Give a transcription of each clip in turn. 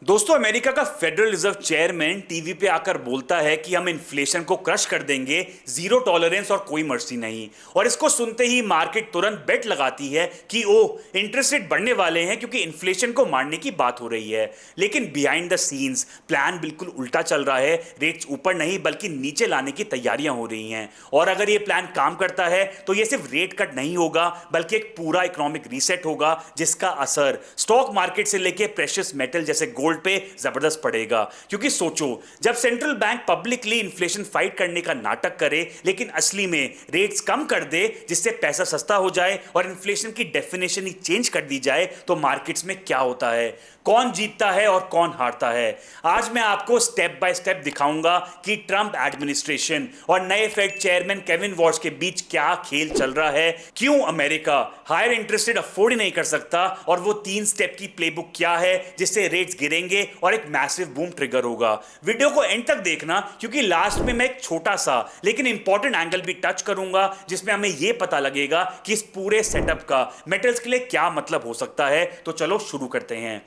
दोस्तों, अमेरिका का federal reserve chairman TV पे आकर बोलता है कि हम इन्फ्लेशन को क्रश कर देंगे, जीरो टॉलरेंस और कोई मर्सी नहीं। और इसको सुनते ही मार्केट तुरंत बेट लगाती है कि ओह, इंटरेस्ट रेट बढ़ने वाले हैं क्योंकि इन्फ्लेशन को मारने की बात हो रही है। लेकिन बिहाइंड द सीन्स प्लान बिल्कुल उल्टा चल रहा है। रेट्स ऊपर नहीं बल्कि नीचे लाने की तैयारियां हो रही हैं। और अगर ये प्लान काम करता है तो ये सिर्फ रेट कट नहीं होगा बल्कि एक पूरा इकोनॉमिक रीसेट होगा, जिसका असर स्टॉक मार्केट से लेके प्रेशियस मेटल जैसे गोल्ड पे जबरदस्त पड़ेगा। क्योंकि सोचो, जब central bank publicly inflation fight करने का नाटक करे लेकिन असली में रेट्स कम कर दे जिससे पैसा सस्ता हो जाए और इन्फ्लेशन की डेफिनेशन ही चेंज कर दी जाए, तो मार्केट्स में क्या होता है, कौन जीतता है और कौन हारता है। आज मैं आपको स्टेप बाय स्टेप दिखाऊंगा कि ट्रंप एडमिनिस्ट्रेशन और नए फेड चेयरमैन केविन वॉर्श के बीच क्या खेल चल रहा है, क्यों America higher interest rate afford ही नहीं कर सकता, और वो 3 स्टेप की प्लेबुक क्या है जिससे रेट्स गिरेंगे और एक मैसिव बूम ट्रिगर होगा। वीडियो को एंड तक देखना क्योंकि लास्ट में मैं एक छोटा सा लेकिन इंपॉर्टेंट एंगल भी टच करूंगा जिसमें हमें यह पता लगेगा कि इस पूरे सेटअप का मेटल्स के लिए क्या मतलब हो सकता है। तो चलो शुरू करते हैं।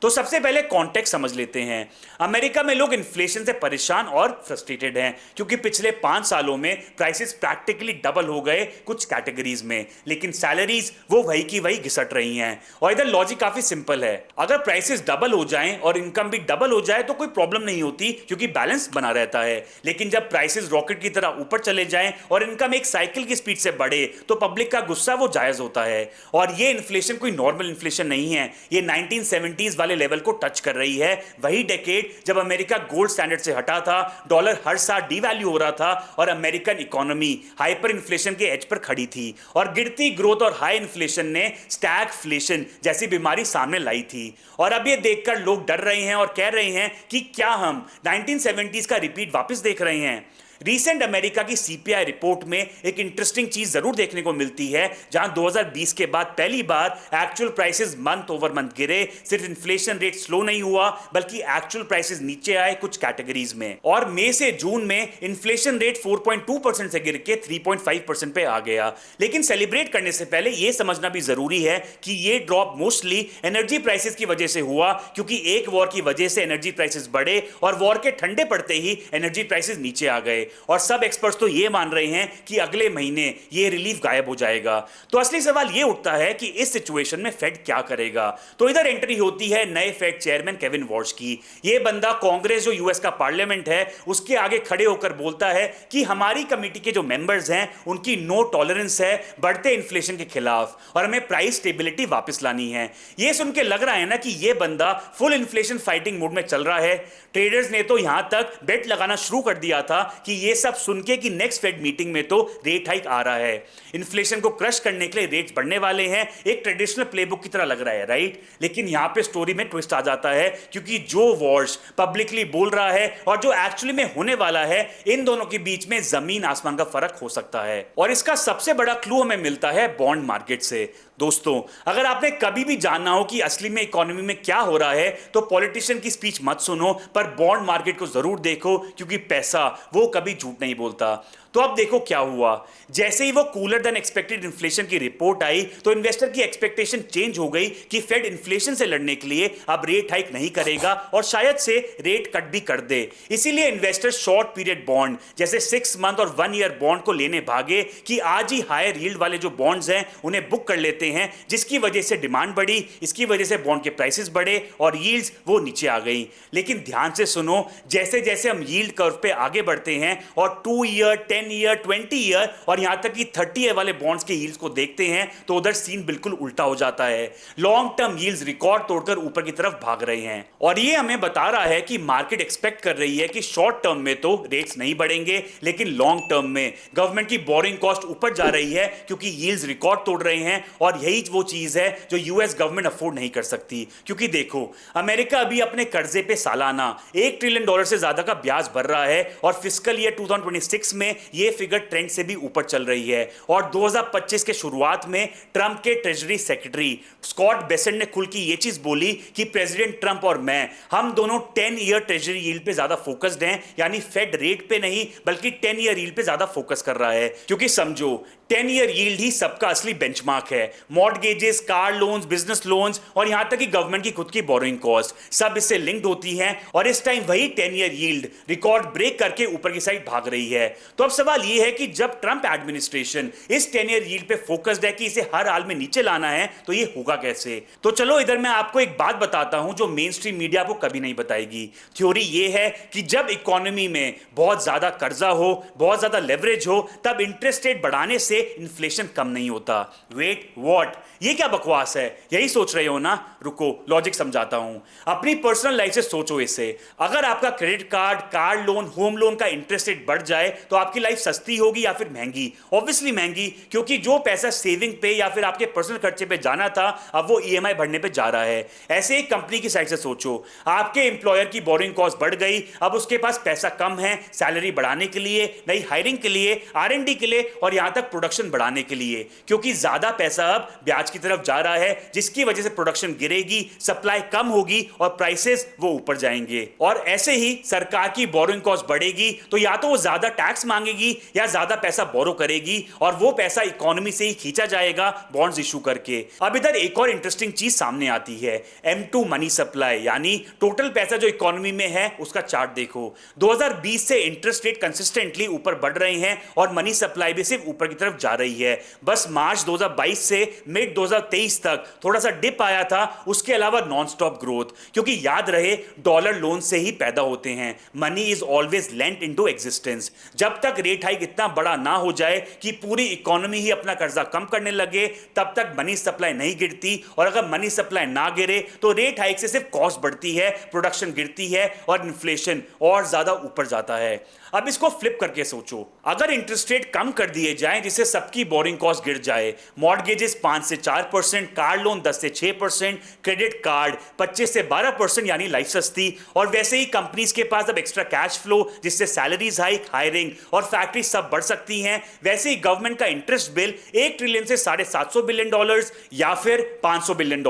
तो सबसे पहले कॉन्टेक्स्ट समझ लेते हैं। अमेरिका में लोग इन्फ्लेशन से परेशान और फ्रस्ट्रेटेड हैं क्योंकि पिछले 5 सालों में प्राइसेस प्रैक्टिकली डबल हो गए कुछ कैटेगरीज में, लेकिन सैलरीज वो वही की वही घिसट रही हैं। और इधर लॉजिक काफी सिंपल है, अगर प्राइसेस डबल हो जाएं और इनकम भी डबल हो जाए तो कोई प्रॉब्लम नहीं होती क्योंकि बैलेंस बना रहता है। लेकिन जब प्राइसेस रॉकेट की तरह ऊपर चले जाएं और इनकम एक साइकिल की स्पीड से बढ़े तो पब्लिक का गुस्सा वो जायज होता है। और ये इन्फ्लेशन कोई नॉर्मल इन्फ्लेशन नहीं है, ये 1970s वाले लेवल को टच कर रही है। वही डेकेड जब अमेरिका गोल्ड स्टैंडर्ड से हटा था, डॉलर हर साल डीवैल्यू हो रहा था और अमेरिकन इकोनॉमी हाइपर इन्फ्लेशन के एज पर खड़ी थी। और गिरती ग्रोथ और हाई इन्फ्लेशन ने स्टैगफ्लेशन जैसी बीमारी सामने लाई थी। और अब ये देखकर लोग डर रहे हैं और कह रहे हैं कि क्या हम 1970s का रिपीट वापस देख रहे हैं। रिसेंट अमेरिका की सीपीआई रिपोर्ट में एक इंटरेस्टिंग चीज जरूर देखने को मिलती है, जहां 2020 के बाद पहली बार actual prices month over month गिरे। सिर्फ इन्फ्लेशन रेट स्लो नहीं हुआ बल्कि एक्चुअल प्राइसेस नीचे आए कुछ कैटेगरीज में। और मई से जून में इन्फ्लेशन रेट 4.2% से गिर के 3.5% पे आ गया। लेकिन सेलिब्रेट करने से पहले यह समझना भी जरूरी है कि यह ड्रॉप मोस्टली एनर्जी प्राइसेस की वजह से हुआ, क्योंकि एक वॉर की वजह से एनर्जी प्राइसेस बढ़े और वॉर के ठंडे पड़ते ही एनर्जी प्राइसेस नीचे आ गए। और सब एक्सपर्ट्स तो ये मान रहे हैं कि अगले महीने ये रिलीफ गायब हो जाएगा। तो असली सवाल ये उठता है कि इस सिचुएशन में फेड क्या करेगा। तो इधर एंट्री होती है नए फेड चेयरमैन केविन वॉर्श की। ये बंदा कांग्रेस, जो यूएस का पार्लियामेंट है, उसके आगे खड़े होकर बोलता है कि हमारी कमेटी के जो मेंबर्स हैं उनकी नो टॉलरेंस है बढ़ते इन्फ्लेशन के खिलाफ और हमें प्राइस स्टेबिलिटी वापस लानी है। ये सुन के लग रहा है ना कि ये बंदा फुल इन्फ्लेशन फाइटिंग मूड में चल रहा है। ट्रेडर्स ने तो यहां तक बेट लगाना शुरू कर दिया था कि ये सब सुन के कि नेक्स्ट फेड मीटिंग में तो रेट हाइक आ रहा है, इन्फ्लेशन को क्रश करने के लिए रेट्स बढ़ने वाले हैं। एक ट्रेडिशनल प्लेबुक की तरह लग रहा है, राइट? लेकिन यहां पे स्टोरी में ट्विस्ट आ जाता है, क्योंकि जो वॉर्श पब्लिकली बोल रहा है और जो एक्चुअली में होने वाला है, इन दोनों के बीच में जमीन आसमान का फर्क हो सकता है। और इसका सबसे बड़ा क्लू हमें मिलता है बॉन्ड मार्केट से। दोस्तों, अगर आपने कभी भी जानना हो कि असली में इकोनॉमी में क्या हो रहा है तो पॉलिटिशियन की स्पीच मत सुनो, पर बॉन्ड मार्केट को जरूर देखो, क्योंकि पैसा वो कभी झूठ नहीं बोलता। तो अब देखो क्या हुआ। जैसे ही वो कूलर देन एक्सपेक्टेड इन्फ्लेशन की रिपोर्ट आई तो इन्वेस्टर की एक्सपेक्टेशन चेंज हो गई कि फेड इन्फ्लेशन से लड़ने के लिए अब रेट हाइक नहीं करेगा और शायद से रेट कट भी कर दे। इसीलिए इन्वेस्टर शॉर्ट पीरियड बॉन्ड जैसे 6 मंथ और 1 ईयर बॉन्ड को लेने भागे कि आज ही हायर यील्ड वाले जो बॉन्ड्स हैं उन्हें बुक कर लेते हैं, जिसकी वजह से डिमांड बढ़ी, इसकी वजह से बॉन्ड के प्राइसेस बढ़े और यील्ड्स वो नीचे आ गई। लेकिन ध्यान से सुनो, जैसे जैसे हम यील्ड कर्व पे आगे बढ़ते हैं और 2 ईयर, 10 ईयर, 20 ईयर और यहां तक कि 30 ईयर वाले बॉन्ड्स के यील्ड्स को देखते हैं तो उधर सीन बिल्कुल उल्टा हो जाता है। लॉन्ग टर्म यील्ड्स रिकॉर्ड तोड़कर ऊपर की तरफ भाग रहे हैं और ये हमें बता रहा है कि मार्केट एक्सपेक्ट कर रही है कि शॉर्ट टर्म में तो रेट्स नहीं बढ़ेंगे, लेकिन लॉन्ग टर्म में गवर्नमेंट की बोरिंग कॉस्ट ऊपर जा रही है क्योंकि यील्ड्स रिकॉर्ड तोड़ रहे हैं। और यही वो चीज है जो यूएस गवर्नमेंट अफोर्ड नहीं कर सकती, क्योंकि देखो, अमेरिका अभी अपने कर्जे पे सालाना $1 ट्रिलियन से ज्यादा का ब्याज भर रहा है और फिस्कल ईयर 2026 में ये फिगर ट्रेंड से भी ऊपर चल रही है। और 2025 के शुरुआत में ट्रंप के ट्रेजरी सेक्रेटरी स्कॉट बेसेंट ने खुल की ये चीज बोली कि प्रेसिडेंट ट्रंप और मैं, हम दोनों 10 ईयर ट्रेजरी यील्ड पे ज्यादा फोकस्ड हैं, यानी फेड रेट पे नहीं बल्कि 10 ईयर यील्ड पे ज्यादा फोकस कर रहा है। क्योंकि समझो, 10 ईयर यील्ड ही सबका असली बेंचमार्क है। मॉर्टगेजेस, कार लोन्स, बिजनेस लोन्स और यहां तक कि गवर्नमेंट की खुद की बोरोइंग कॉस्ट सब इससे लिंक्ड होती हैं और इस टाइम वही 10 ईयर यील्ड रिकॉर्ड ब्रेक करके ऊपर की साइड भाग रही है। तो अब सवाल यह है कि जब ट्रंप एडमिनिस्ट्रेशन इस 10 ईयर यील्ड पे फोकस्ड है कि इसे हर हाल में नीचे लाना है, तो ये होगा कैसे? तो चलो इधर मैं आपको एक बात बताता हूं जो मेन स्ट्रीम मीडिया आपको कभी नहीं बताएगी। थ्योरी ये है कि जब इकोनॉमी में बहुत ज्यादा कर्जा हो, बहुत ज्यादा लेवरेज हो, तब इंटरेस्ट रेट बढ़ाने से इन्फ्लेशन कम नहीं होता। Wait what? ये क्या बकवास है? यही सोच रहे हो ना? रुको, लॉजिक समझाता हूं। अपनी पर्सनल लाइफ से सोचो इसे। अगर आपका credit card, car loan, home loan का इंटरेस्ट रेट बढ़ जाए तो आपकी लाइफ सस्ती होगी या फिर महंगी? ऑब्वियसली महंगी, क्योंकि जो पैसा सेविंग पे या फिर आपके पर्सनल खर्चे पे जाना था, अब वो ईएमआई भरने पे जा रहा है। ऐसे ही कंपनी की साइड से सोचो, आपके एम्प्लॉयर की बोरिंग कॉस्ट बढ़ गई, अब उसके पास पैसा कम है सैलरी बढ़ाने के लिए, नई हायरिंग के लिए, आरएनडी के लिए और यहां तक प्रोडक्शन बढ़ाने के लिए, क्योंकि ज्यादा पैसा अब ब्याज की तरफ जा रहा है, जिसकी वजह से प्रोडक्शन गिरेगी, सप्लाई कम होगी और प्राइसेस वो ऊपर जाएंगे। और ऐसे ही सरकार की बोरिंग कॉस्ट बढ़ेगी तो या तो वो ज्यादा टैक्स मांगेगी या ज्यादा पैसा बोरो करेगी और वो पैसा इकोनॉमी से ही खींचा जाएगा बॉन्ड्स इशू करके। अब इधर एक और इंटरेस्टिंग चीज सामने आती है, M2 मनी सप्लाई, यानी टोटल पैसा जो इकोनॉमी में है उसका चार्ट देखो। 2020 से इंटरेस्ट रेट कंसिस्टेंटली ऊपर बढ़ रहे हैं और मनी सप्लाई भी सिर्फ ऊपर की तरफ जा रही है। बस मार्च 2022 से मिड 2023 तक थोड़ा सा डिप आया था, उसके अलावा नॉन स्टॉप ग्रोथ, क्योंकि याद रहे डॉलर लोन से ही पैदा होते हैं। Money is always lent into existence. जब तक रेट हाइक इतना बड़ा ना हो जाए कि पूरी इकोनॉमी ही अपना कर्जा कम करने लगे, तब तक मनी सप्लाई नहीं गिरती। और अगर मनी सप्लाई ना गिरे तो रेट हाइक से सिर्फ कॉस्ट बढ़ती है, प्रोडक्शन गिरती है और इन्फ्लेशन और ज्यादा ऊपर जाता है। अब इसको फ्लिप करके सोचो, अगर इंटरेस्ट रेट कम कर दिए जाएं जिससे सबकी बोरिंग कॉस्ट गिर जाए, मॉर्टगेजेस 5 से 4%, कार लोन 10 से 6%, क्रेडिट कार्ड 25 से 12%, यानी लाइफ सस्ती, और वैसे ही कंपनीज के पास अब एक्स्ट्रा कैश फ्लो जिससे सैलरीज हाइक, हायरिंग और फैक्ट्री सब बढ़ सकती हैं, वैसे ही गवर्नमेंट का इंटरेस्ट बिल 1 ट्रिलियन से $750 बिलियन या फिर $500 बिलियन,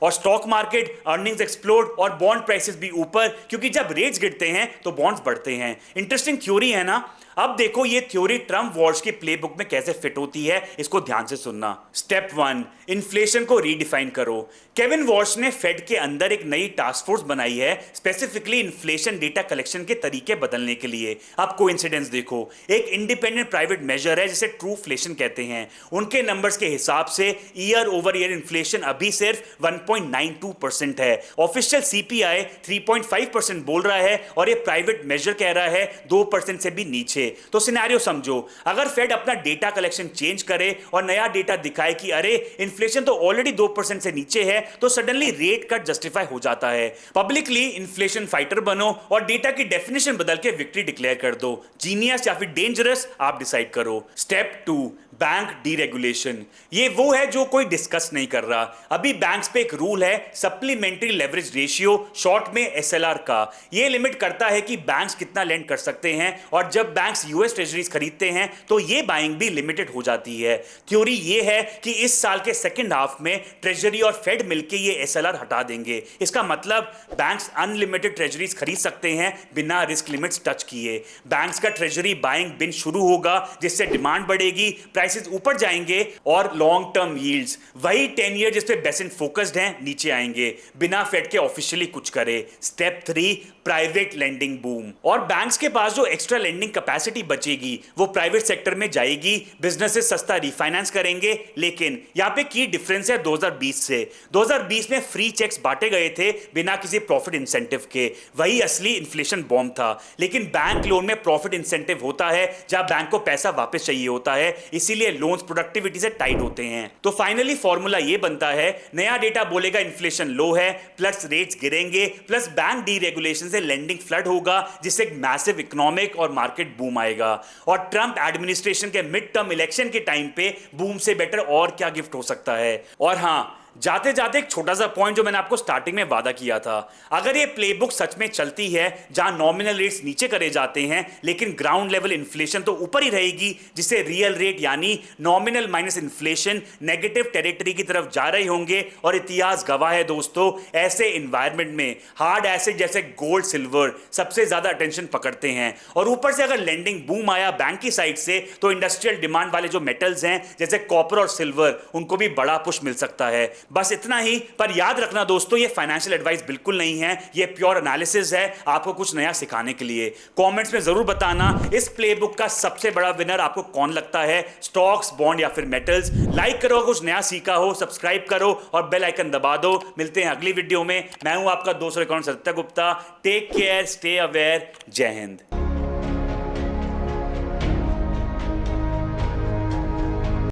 और स्टॉक मार्केट अर्निंग्स एक्सप्लोड और बॉन्ड प्राइसेस भी ऊपर, क्योंकि जब रेट्स गिरते हैं तो बॉन्ड्स बढ़ते हैं। इंटरेस्टिंग थ्योरी है ना? अब देखो ये थ्योरी ट्रम्प वॉर्स के प्लेबुक में कैसे फिट होती है, इसको ध्यान से सुनना। स्टेप 1, इन्फ्लेशन को रीडिफाइन करो। केविन वॉर्स ने फेड के अंदर एक नई टास्क फोर्स बनाई है स्पेसिफिकली इन्फ्लेशन डेटा कलेक्शन के तरीके बदलने के लिए। अब कोइंसिडेंस देखो, एक इंडिपेंडेंट प्राइवेट मेजर है जिसे ट्रूफ्लेशन कहते हैं। उनके नंबर्स के हिसाब से ईयर ओवर ईयर इन्फ्लेशन अभी सिर्फ 1.92% है। ऑफिशियल सीपीआई 3.5% बोल रहा है और ये प्राइवेट मेजर कह रहा है 2% से भी नीचे। तो सिनेरियो समझो, अगर फेड अपना डेटा कलेक्शन चेंज करे और नया डेटा दिखाए कि अरे इन्फ्लेशन तो ऑलरेडी 2% से नीचे है, तो सडनली रेट कट जस्टिफाई हो जाता है। पब्लिकली इन्फ्लेशन फाइटर बनो और डेटा की डेफिनेशन बदल के विक्ट्री डिक्लेयर कर दो। जीनियस या फिर डेंजरस आप डिसाइड करो। Step 2, bank deregulation. ये वो है जो कोई डिस्कस नहीं कर रहा। अभी बैंक्स पे एक रूल है सप्लीमेंट्री लेवरेज रेशियो, शॉर्ट में एसएलआर का। ये लिमिट करता है कि बैंक्स कितना लेंड कर सकते हैं, और जब बैंक्स यूएस ट्रेजरीज खरीदते हैं तो ये बाइंग भी लिमिटेड हो जाती है। थ्योरी ये है कि इस साल के सेकेंड हाफ में ट्रेजरी और फेड मिलकर ये एसएलआर हटा देंगे। इसका मतलब बैंक्स अनलिमिटेड ट्रेजरीज खरीद सकते हैं बिना रिस्क लिमिट्स टच किए। बैंक्स का ट्रेजरी बाइंग बिन शुरू होगा, जिससे डिमांड बढ़ेगी, प्राइसेस ऊपर जाएंगे और लॉन्ग टर्म यील्ड्स, वही 10 ईयर जिस पे बेसेंट फोकस्ड हैं, नीचे आएंगे बिना फेड के ऑफिशियली कुछ करे। Step 3, private lending boom. और बैंक्स के पास जो एक्स्ट्रा लेंडिंग कैपेसिटी बचेगी वो प्राइवेट सेक्टर में जाएगी, बिजनेसेस सस्ता रिफाइनेंस करेंगे। लेकिन यहां पे की डिफरेंस है 2020 से। 2020 में फ्री चेक्स बांटे गए थे बिना किसी प्रॉफिट इंसेंटिव के, वही असली इन्फ्लेशन बॉम्ब था। लेकिन बैंक लोन में प्रॉफिट इंसेंटिव होता है जहां बैंक को पैसा वापस चाहिए होता है, इसीलिए लोन्स प्रोडक्टिविटी से टाइट होते हैं। तो फाइनली फॉर्मूला ये बनता है, नया डेटा बोलेगा इन्फ्लेशन लो है, प्लस रेट्स गिरेंगे, प्लस बैंक डीरेगुलेशन से लेंडिंग फ्लड होगा, जिससे एक मैसिव इकोनॉमिक और मार्केट बूम आएगा। और ट्रंप एडमिनिस्ट्रेशन के मिड टर्म इलेक्शन के टाइम पे बूम से बेटर और क्या गिफ्ट हो सकता है। और हां, जाते जाते एक छोटा सा पॉइंट जो मैंने आपको स्टार्टिंग में वादा किया था, अगर ये प्लेबुक सच में चलती है जहां नॉमिनल रेट्स नीचे करे जाते हैं लेकिन ग्राउंड लेवल इन्फ्लेशन तो ऊपर ही रहेगी, जिससे रियल रेट यानी nominal minus inflation negative territory की तरफ जा रहे होंगे। और इतिहास गवाह है दोस्तों, ऐसे इन्वायरमेंट में हार्ड एसेट जैसे गोल्ड सिल्वर सबसे ज्यादा अटेंशन पकड़ते हैं। और ऊपर से अगर लेंडिंग बूम आया बैंक की साइड से तो इंडस्ट्रियल डिमांड वाले जो मेटल्स हैं जैसे कॉपर और सिल्वर, उनको भी बड़ा पुश मिल सकता है। बस इतना ही, पर याद रखना दोस्तों, ये फाइनेंशियल एडवाइस बिल्कुल नहीं है, ये प्योर एनालिसिस है आपको कुछ नया सिखाने के लिए। कमेंट्स में जरूर बताना इस प्लेबुक का सबसे बड़ा विनर आपको कौन लगता है, स्टॉक्स, बॉन्ड या फिर मेटल्स। लाइक करो कुछ नया सीखा हो, सब्सक्राइब करो और बेल आइकन दबा दो। मिलते हैं अगली वीडियो में। मैं हूं आपका दोस्त Satya Gupta. Take care, stay aware, जय हिंद।